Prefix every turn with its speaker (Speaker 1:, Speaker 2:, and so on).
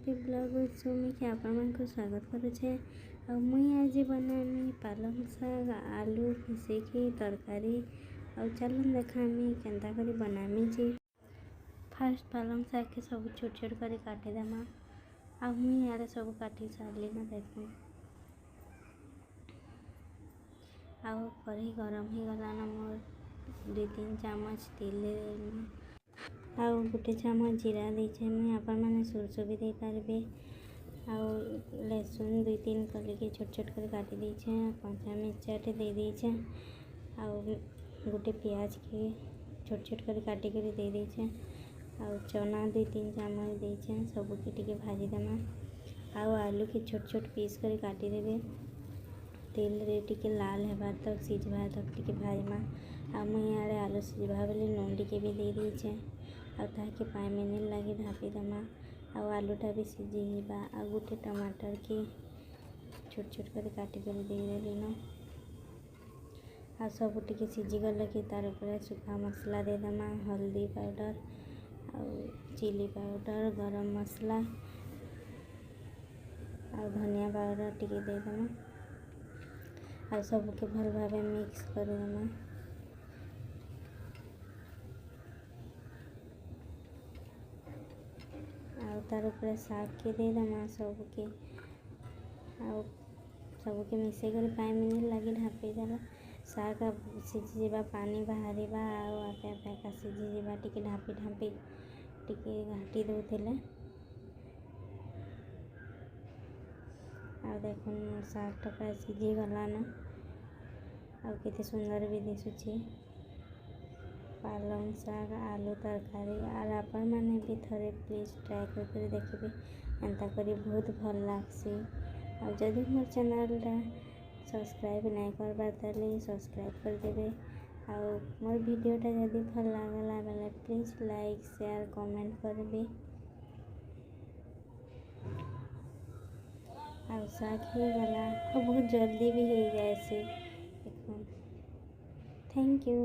Speaker 1: Recipe blog ସୁମିକି ଆପଣମାନଙ୍କୁ ସ୍ୱାଗତ କରୁଛେ। ଆଉ ମୁଇଁ ଆଜି ବନାମି ପାଲଙ୍ଗ ଶାଗ ଆଲୁ ମିଶେଇକି ତରକାରୀ। ଆଉ ଚାଲୁନ୍ देखामी केन्ता करी बनामी जी। फास्ट पालंग शाग के सब छोट छोट कर काटिदेमा। आ मुई यारे सब काटी सारली ना देखूँ। आउ कढ़ी गरम ही गला ना मोर 2-3 चामच तेल आउ गोटे चामच जीरा देछे। मुई आपण माने सोरस भी दे पारबे। आउ लहसुन 2-3 कली के छोट छोट कर काटी देछे। कंचा मिर्चा टे दे देछे। आउ गोटे प्याज के छोट छोट कर काटी कर दे देछे। आउ चना 2-3 चामच देछे। सब के टिके भाजी देमा। आउ आलू के छोट छोट पीस कर काटी देबे। तेल रे टिके लाल हेबार तक सिझवा तक टिके भाजमा। आ मुई आड़े आलू सिझवा बेले नून टिके भी दे देछे। आउ ताके 5 मिनिट लगे ढापी देमा। आउ आलूटा भी सिझी जीवा। आ गोटे टमाटर के छोट छोट कर काटी कर दे देली न। आ सब टिके सिझी गले कि तार ऊपर सूखा मसला दे देमा। हल्दी पाउडर आउ चिली पाउडर गरम मसला आउ धनिया पाउडर टिके दे देमा। आ सब के भल भावे मिक्स कर देमा। तार ऊपर साग के दे देमा सबके। आउ सबके मिसेई कर 5 मिनिट लगे ढापी देला। साग सिझी जीवा पानी बाहरिबा। आउ आपे आपे का सिझी जीवा टिके ढापी ढापी टिके घाटी दउथिले। आउ देखुन मोर साग टा प्राय सिझी गला न। आउ केते सुंदर भी दिसुची पालंग शाग आलू तरकारी। आर आपण माने भी थरे प्लीज ट्राई कर देखिबे। एंता करी बहुत भल लागसी। और जदि मोर चैनल टा सब्सक्राइब नहीं करबार ताले सब्सक्राइब कर देबे। और मोर वीडियो टा जदि भल लागला बेले प्लीज लाइक शेयर कमेंट करबे। और शाग ही गला और बहुत जल्दी भी हो जाए से। Thank you.